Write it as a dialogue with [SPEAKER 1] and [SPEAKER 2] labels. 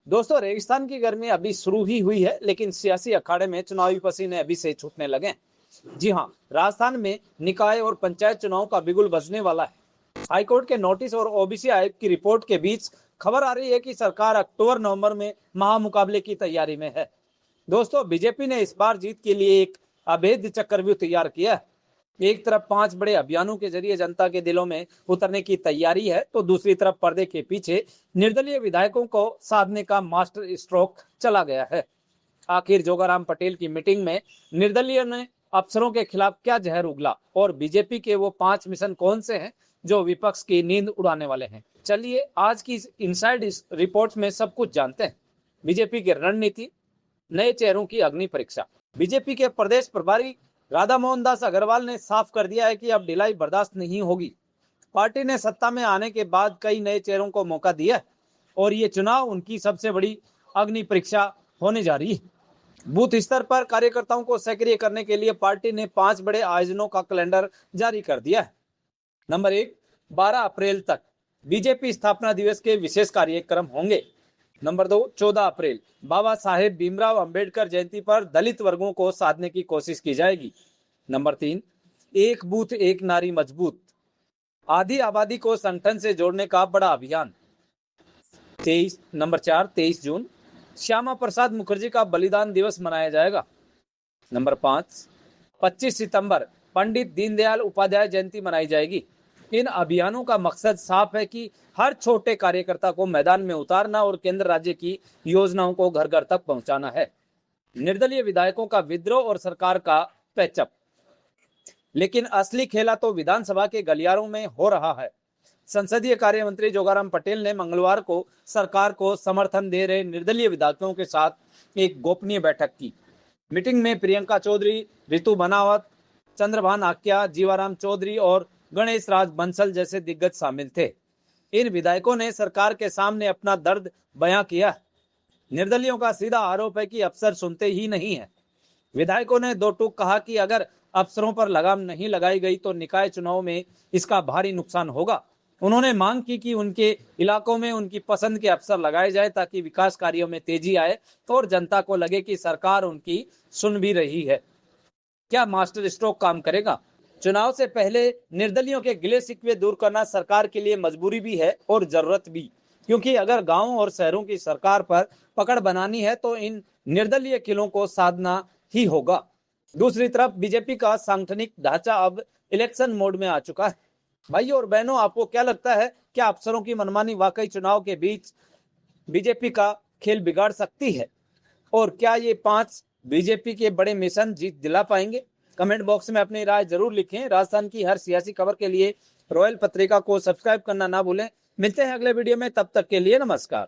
[SPEAKER 1] दोस्तों, रेगिस्तान की गर्मी अभी शुरू ही हुई है, लेकिन सियासी अखाड़े में चुनावी पसीने अभी से छूटने लगे हैं। जी हां, राजस्थान में निकाय और पंचायत चुनाव का बिगुल बजने वाला है। हाईकोर्ट के नोटिस और ओबीसी आयोग की रिपोर्ट के बीच खबर आ रही है कि सरकार अक्टूबर-नवंबर में महामुकाबले की तैयारी में है। दोस्तों, बीजेपी ने इस बार जीत के लिए एक अभेद्य चक्रव्यूह तैयार किया है। एक तरफ 5 बड़े अभियानों के जरिए जनता के दिलों में उतरने की तैयारी है, तो दूसरी तरफ पर्दे के पीछे निर्दलीय विधायकों को साधने का मास्टर स्ट्रोक चला गया है। आखिर जोगाराम पटेल की मीटिंग में निर्दलीय ने अफसरों के खिलाफ क्या जहर उगला और बीजेपी के वो 5 मिशन कौन से हैं जो विपक्ष की नींद उड़ाने वाले हैं। चलिए आज की इनसाइड रिपोर्ट में सब कुछ जानते हैं। बीजेपी की रणनीति, नए चेहरों की अग्नि परीक्षा। बीजेपी के प्रदेश प्रभारी राधा मोहन दास अग्रवाल ने साफ कर दिया है कि अब ढिलाई बर्दाश्त नहीं होगी। पार्टी ने सत्ता में आने के बाद कई नए चेहरों को मौका दिया है और ये चुनाव उनकी सबसे बड़ी अग्नि परीक्षा होने जा रही है। बूथ स्तर पर कार्यकर्ताओं को सक्रिय करने के लिए पार्टी ने 5 बड़े आयोजनों का कैलेंडर जारी कर दिया है। नंबर 1, 12 अप्रैल तक बीजेपी स्थापना दिवस के विशेष कार्यक्रम होंगे। नंबर 2, 14 अप्रैल बाबा साहेब भीमराव अंबेडकर जयंती पर दलित वर्गों को साधने की कोशिश की जाएगी। नंबर 3, एक बूथ एक नारी मजबूत, आधी आबादी को संगठन से जोड़ने का बड़ा अभियान। नंबर 4, 23 जून श्यामा प्रसाद मुखर्जी का बलिदान दिवस मनाया जाएगा। नंबर 5, 25 सितंबर पंडित दीनदयाल उपाध्याय जयंती मनाई जाएगी। इन अभियानों का मकसद साफ है कि हर छोटे कार्यकर्ता को मैदान में उतारना और केंद्र राज्य की योजनाओं को घर घर तक पहुंचाना है। निर्दलीय विधायकों का विद्रोह और सरकार का पैचअप। लेकिन असली खेला तो विधानसभा के गलियारों में हो रहा है। संसदीय कार्य मंत्री जोगाराम पटेल ने मंगलवार को सरकार को समर्थन दे रहे निर्दलीय विधायकों के साथ एक गोपनीय बैठक की। मीटिंग में प्रियंका चौधरी, रितु बनावत, चंद्रभान आक्या, जीवाराम चौधरी और गणेश राज बंसल जैसे दिग्गज शामिल थे। इन विधायकों ने सरकार के सामने अपना दर्द बयां किया। निर्दलियों का सीधा आरोप है कि अफसर सुनते ही नहीं है। विधायकों ने दो टूक कहा कि अगर अफसरों पर लगाम नहीं लगाई गई तो निकाय चुनाव में इसका भारी नुकसान होगा। उन्होंने मांग की कि उनके इलाकों में उनकी पसंद के अफसर लगाए जाए ताकि विकास कार्यों में तेजी आए और जनता को लगे कि सरकार उनकी सुन भी रही है। क्या मास्टर स्ट्रोक काम करेगा? चुनाव से पहले निर्दलियों के गिले शिकवे दूर करना सरकार के लिए मजबूरी भी है और जरूरत भी, क्योंकि अगर गांवों और शहरों की सरकार पर पकड़ बनानी है तो इन निर्दलीय किलों को साधना ही होगा। दूसरी तरफ बीजेपी का सांगठनिक ढांचा अब इलेक्शन मोड में आ चुका है। भाइयों और बहनों, आपको क्या लगता है, क्या अफसरों की मनमानी वाकई चुनाव के बीच बीजेपी का खेल बिगाड़ सकती है? और क्या ये 5 बीजेपी के बड़े मिशन जीत दिला पाएंगे? कमेंट बॉक्स में अपनी राय जरूर लिखें। राजस्थान की हर सियासी खबर के लिए रॉयल पत्रिका को सब्सक्राइब करना ना भूलें। मिलते हैं अगले वीडियो में, तब तक के लिए नमस्कार।